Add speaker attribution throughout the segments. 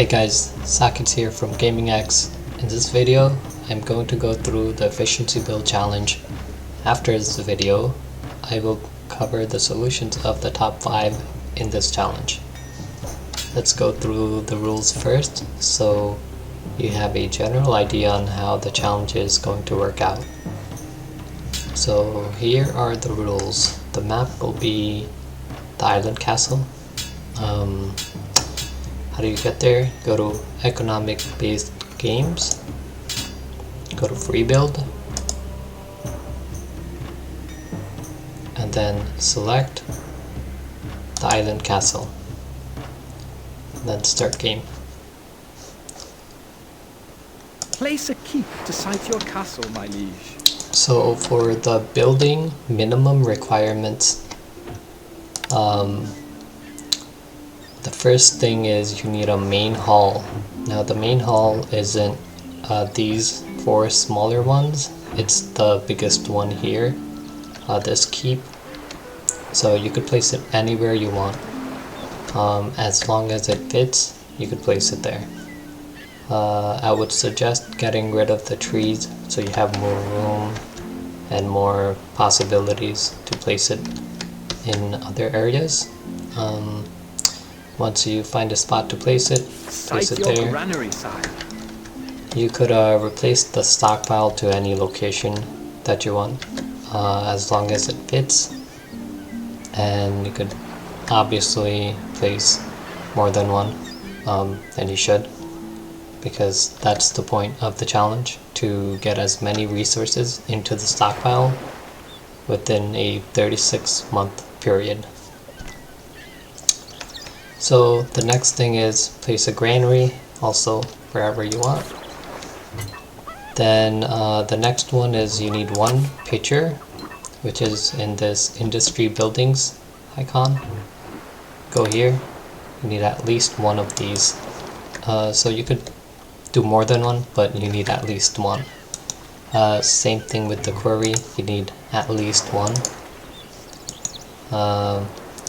Speaker 1: Hey guys, Sakits here from GamingX. In this video, I'm going to go through the efficiency build challenge. After this video, I will cover the solutions of the top 5 in this challenge. Let's go through the rules first, so you have a general idea on how the challenge is going to work out. So here are the rules. The map will be the island castle. How do you get there? Go to economic based games, go to free build, and then select the island castle, and then start game.
Speaker 2: Place a keep to site your castle, my liege.
Speaker 1: So for the building minimum requirements, the first thing is you need a main hall. Now the main hall isn't these 4 smaller ones, it's the biggest one here, this keep. So you could place it anywhere you want. As long as it fits, you could place it there. I would suggest getting rid of the trees so you have more room and more possibilities to place it in other areas. Once you find a spot to place it there.
Speaker 2: Granary, sire.
Speaker 1: You could replace the stockpile to any location that you want, as long as it fits. And you could obviously place more than one, and you should, because that's the point of the challenge, to get as many resources into the stockpile within a 36-month period. So the next thing is place a granary also wherever you want. Then the next one is you need 1 pitcher, which is in this industry buildings icon. Go here, you need at least 1 of these. So you could do more than 1, but you need at least 1. Same thing with the quarry, you need at least 1.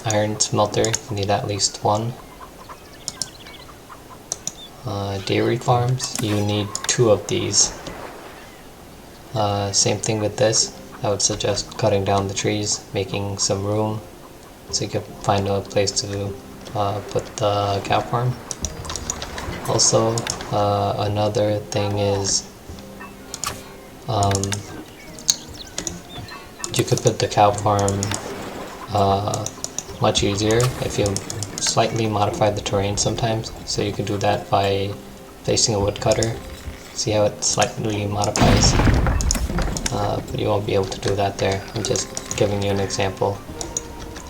Speaker 1: Iron smelter, you need at least 1. Dairy farms, you need 2 of these. Same thing with this. I would suggest cutting down the trees, making some room so you can find a place to put the cow farm. Also, another thing is you could put the cow farm much easier if you slightly modify the terrain sometimes. So you can do that by placing a woodcutter. See how it slightly modifies? But you won't be able to do that there. I'm just giving you an example.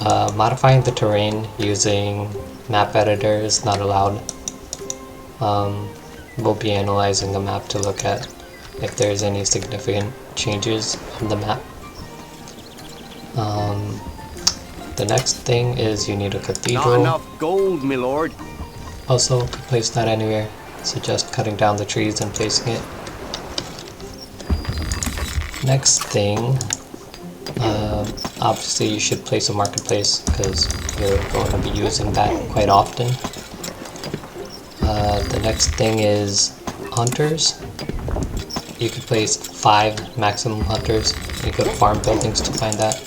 Speaker 1: Modifying the terrain using map editor is not allowed. We'll be analyzing the map to look at if there's any significant changes in the map. The next thing is you need a cathedral.
Speaker 3: Not enough gold, my lord.
Speaker 1: Also, could place that anywhere. Suggest cutting down the trees and placing it. Next thing, obviously you should place a marketplace because you're going to be using that quite often. The next thing is hunters. You could place 5 maximum hunters. You go to farm buildings to find that.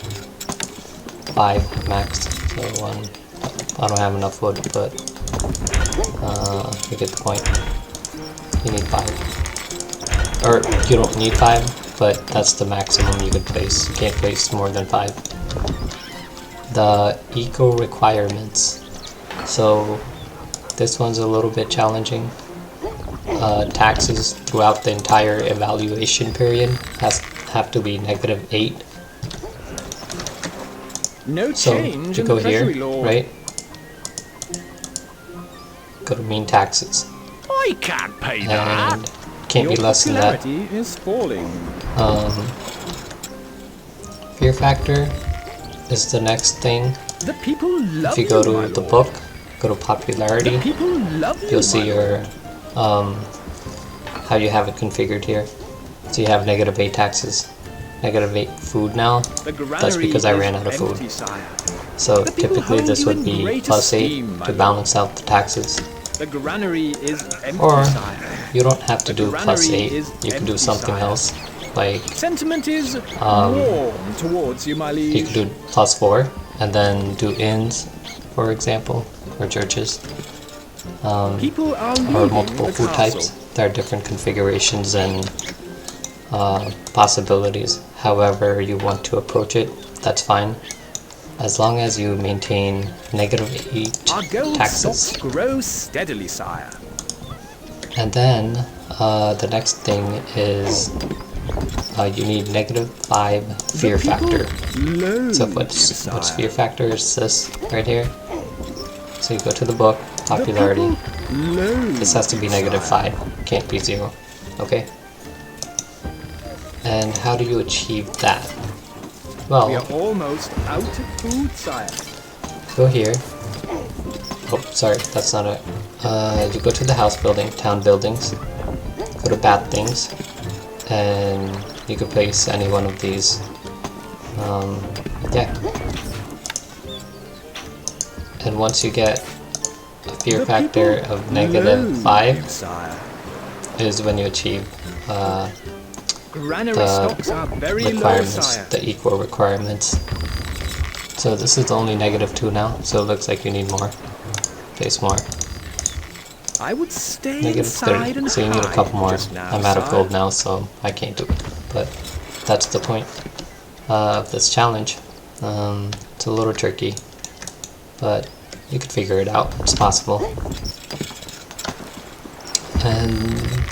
Speaker 1: 5 max. So 1. I don't have enough wood, but you get the point. You need 5. Or you don't need 5, but that's the maximum you could place. You can't place more than 5. The eco requirements. So this one's a little bit challenging. Taxes throughout the entire evaluation period have to be -8.
Speaker 2: No
Speaker 1: So
Speaker 2: change
Speaker 1: you
Speaker 2: in
Speaker 1: go
Speaker 2: the treasury
Speaker 1: here,
Speaker 2: law.
Speaker 1: right? Go to mean taxes,
Speaker 3: I can't pay that.
Speaker 1: and can't be
Speaker 2: Your
Speaker 1: less than that.
Speaker 2: popularity is falling.
Speaker 1: Fear factor is the next thing.
Speaker 2: The people love
Speaker 1: If you go
Speaker 2: my
Speaker 1: to the
Speaker 2: lord.
Speaker 1: book, go to popularity,
Speaker 2: The people love you,
Speaker 1: you'll see
Speaker 2: my
Speaker 1: your
Speaker 2: lord.
Speaker 1: how you have it configured here. So you have -8 taxes, -8 food now.
Speaker 2: The
Speaker 1: That's because I
Speaker 2: granary
Speaker 1: ran
Speaker 2: is
Speaker 1: out of food.
Speaker 2: empty, sire.
Speaker 1: So
Speaker 2: The people
Speaker 1: typically
Speaker 2: hold
Speaker 1: this
Speaker 2: you
Speaker 1: would
Speaker 2: in
Speaker 1: be
Speaker 2: great
Speaker 1: +8
Speaker 2: esteem, my
Speaker 1: to
Speaker 2: lord.
Speaker 1: balance out the taxes.
Speaker 2: The granary is empty,
Speaker 1: Or
Speaker 2: sire.
Speaker 1: you don't have to
Speaker 2: The
Speaker 1: do plus
Speaker 2: granary
Speaker 1: 8.
Speaker 2: is
Speaker 1: You can do
Speaker 2: empty,
Speaker 1: something
Speaker 2: sire.
Speaker 1: else. Like
Speaker 2: Sentiment is warm towards you, my
Speaker 1: you
Speaker 2: liege.
Speaker 1: can do plus 4 and then do inns, for example, or churches.
Speaker 2: People are
Speaker 1: Or
Speaker 2: leaving
Speaker 1: multiple
Speaker 2: the
Speaker 1: food
Speaker 2: castle.
Speaker 1: types. There are different configurations and possibilities. However you want to approach it, that's fine. As long as you maintain -8
Speaker 2: Our gold
Speaker 1: taxes.
Speaker 2: stocks grow steadily, sire.
Speaker 1: And then the next thing is you need -5 fear
Speaker 2: The people
Speaker 1: factor.
Speaker 2: loathe
Speaker 1: So
Speaker 2: you,
Speaker 1: what's
Speaker 2: sire.
Speaker 1: fear factor is this right here. So you go to the book, popularity.
Speaker 2: The people loathe
Speaker 1: This has to be
Speaker 2: you, sire.
Speaker 1: -5, can't be 0. Okay? And how do you achieve that?
Speaker 2: We
Speaker 1: Well,
Speaker 2: are almost out of food, sire.
Speaker 1: go here. Oh, sorry, that's not it. You go to the house building, town buildings, go to bad things, and you can place any one of these. Yeah. And once you get a fear
Speaker 2: The
Speaker 1: factor
Speaker 2: people
Speaker 1: of
Speaker 2: loathe you,
Speaker 1: -5
Speaker 2: sire.
Speaker 1: is when you achieve
Speaker 2: Granary
Speaker 1: the
Speaker 2: stocks are very low,
Speaker 1: requirements,
Speaker 2: sire.
Speaker 1: the equal requirements. So this is only -2 now, so it looks like you need more. Place more.
Speaker 2: I would stay
Speaker 1: -30,
Speaker 2: inside and
Speaker 1: so you need a
Speaker 2: hide
Speaker 1: couple more.
Speaker 2: just now,
Speaker 1: I'm out of
Speaker 2: sire.
Speaker 1: gold now, so I can't do it. But that's the point of this challenge. It's a little tricky, but you can figure it out. It's possible. And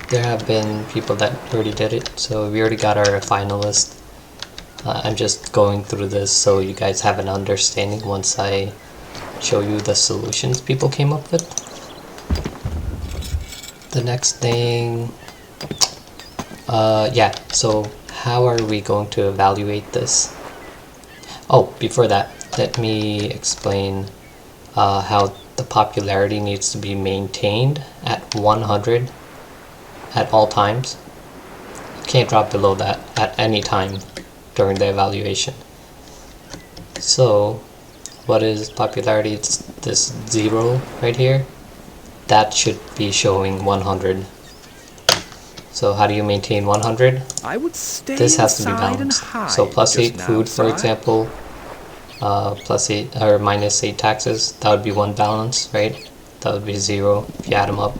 Speaker 1: there have been people that already did it, so we already got our finalist. I'm just going through this so you guys have an understanding once I show you the solutions people came up with. The next thing, yeah, so how are we going to evaluate this? Oh, before that, let me explain how the popularity needs to be maintained at 100 at all times. You can't drop below that at any time during the evaluation. So, what is popularity? It's this 0 right here. That should be showing 100. So how do you maintain 100?
Speaker 2: I would stay
Speaker 1: This has to be
Speaker 2: inside and
Speaker 1: balanced.
Speaker 2: hide
Speaker 1: So plus
Speaker 2: just
Speaker 1: 8
Speaker 2: now,
Speaker 1: food, for
Speaker 2: sire.
Speaker 1: example, plus 8 or -8 taxes. That would be one balance, right? That would be 0 if you add them up.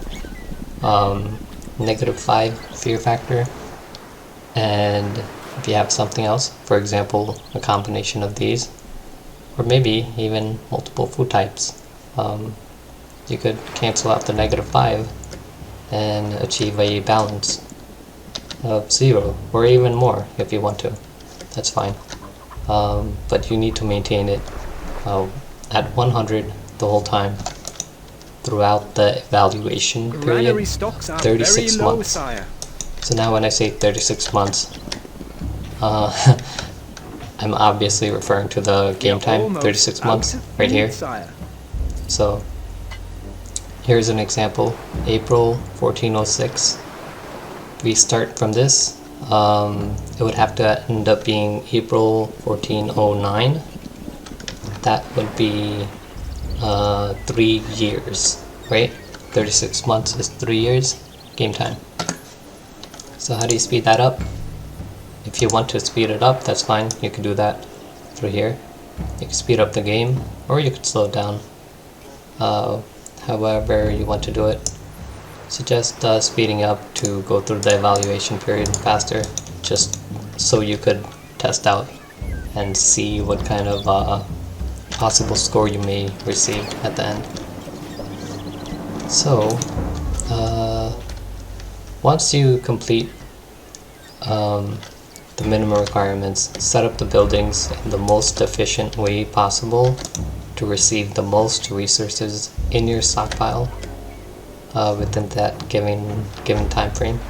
Speaker 1: -5 fear factor, and if you have something else, for example, a combination of these, or maybe even multiple food types, you could cancel out the -5 and achieve a balance of 0, or even more if you want to. That's fine. But you need to maintain it at 100 the whole time throughout the evaluation
Speaker 2: Granary
Speaker 1: period.
Speaker 2: stocks are
Speaker 1: 36
Speaker 2: very low,
Speaker 1: months.
Speaker 2: sire.
Speaker 1: So now when I say 36 months, I'm obviously referring to the game
Speaker 2: We are
Speaker 1: time,
Speaker 2: almost
Speaker 1: 36
Speaker 2: out
Speaker 1: months,
Speaker 2: of
Speaker 1: right
Speaker 2: food,
Speaker 1: here.
Speaker 2: sire.
Speaker 1: So here's an example, April 1406. We start from this, it would have to end up being April 1409. That would be 3 years, right? 36 months is 3 years, game time. So how do you speed that up? If you want to speed it up, that's fine, you can do that through here. You can speed up the game, or you could slow it down. However you want to do it. Suggest speeding up to go through the evaluation period faster, just so you could test out and see what kind of possible score you may receive at the end. So, once you complete the minimum requirements, set up the buildings in the most efficient way possible to receive the most resources in your stockpile within that given time frame.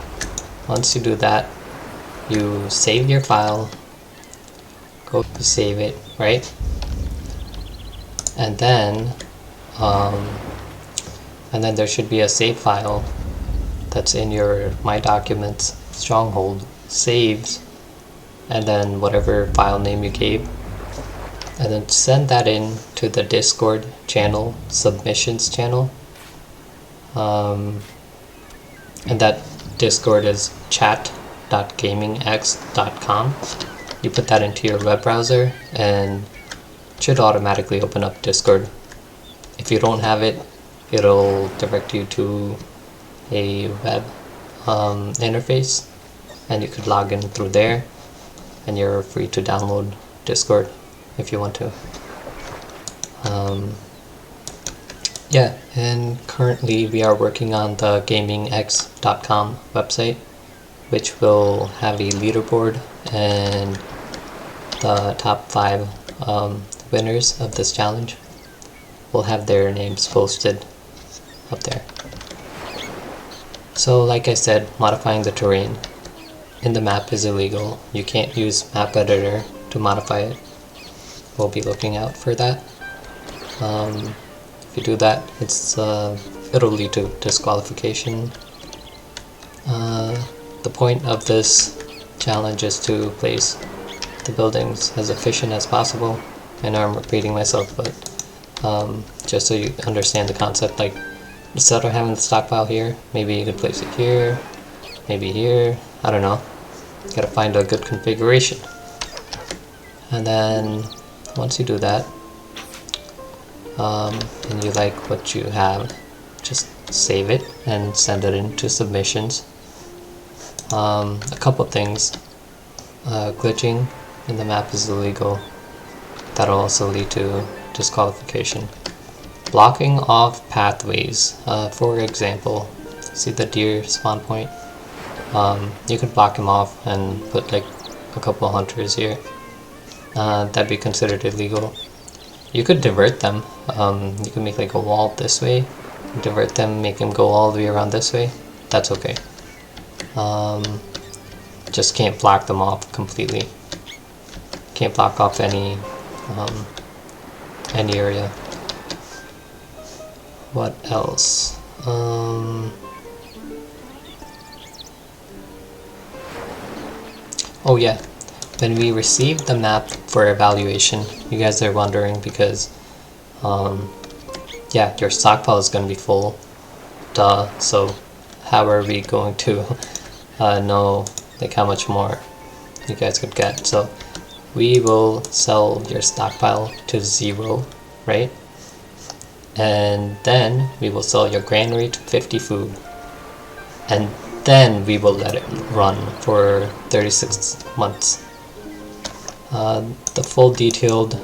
Speaker 1: Once you do that, you save your file, go to save it, right? And then there should be a save file that's in your My Documents Stronghold saves, and then whatever file name you gave, and then send that in to the Discord channel, submissions channel. And that Discord is chat.gamingx.com. You put that into your web browser and it should automatically open up Discord. If you don't have it, it'll direct you to a web interface, and you could log in through there, and you're free to download Discord if you want to. Yeah, and currently we are working on the gamingx.com website, which will have a leaderboard and the top 5 winners of this challenge will have their names posted up there. So like I said, modifying the terrain in the map is illegal. You can't use map editor to modify it. We'll be looking out for that. If you do that, it'll lead to disqualification. The point of this challenge is to place the buildings as efficient as possible. I know I'm repeating myself, but just so you understand the concept, like instead of having the stockpile here, maybe you could place it here, maybe here, I don't know. Gotta find a good configuration. And then once you do that, and you like what you have, just save it and send it into submissions. A couple things. Glitching in the map is illegal. That'll also lead to disqualification. Blocking off pathways. For example, see the deer spawn point? You could block him off and put like a couple hunters here. That'd be considered illegal. You could divert them. You could make like a wall this way, divert them, make them go all the way around this way. That's okay. Just can't block them off completely. Can't block off any area. What else? Oh yeah, when we received the map for evaluation, you guys are wondering because yeah, your stockpile is going to be full, duh, so how are we going to know like how much more you guys could get? So we will sell your stockpile to 0, right? And then we will sell your granary to 50 food, and then we will let it run for 36 months. The full detailed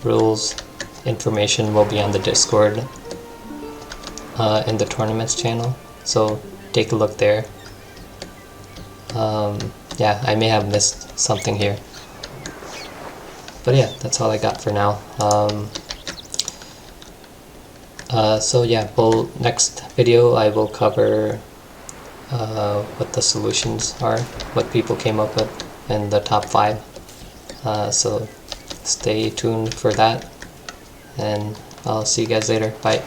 Speaker 1: rules information will be on the Discord in the tournaments channel, so take a look there. Yeah, I may have missed something here, but yeah, that's all I got for now. So yeah, next video I will cover what the solutions are, what people came up with in the top 5. So stay tuned for that, and I'll see you guys later. Bye.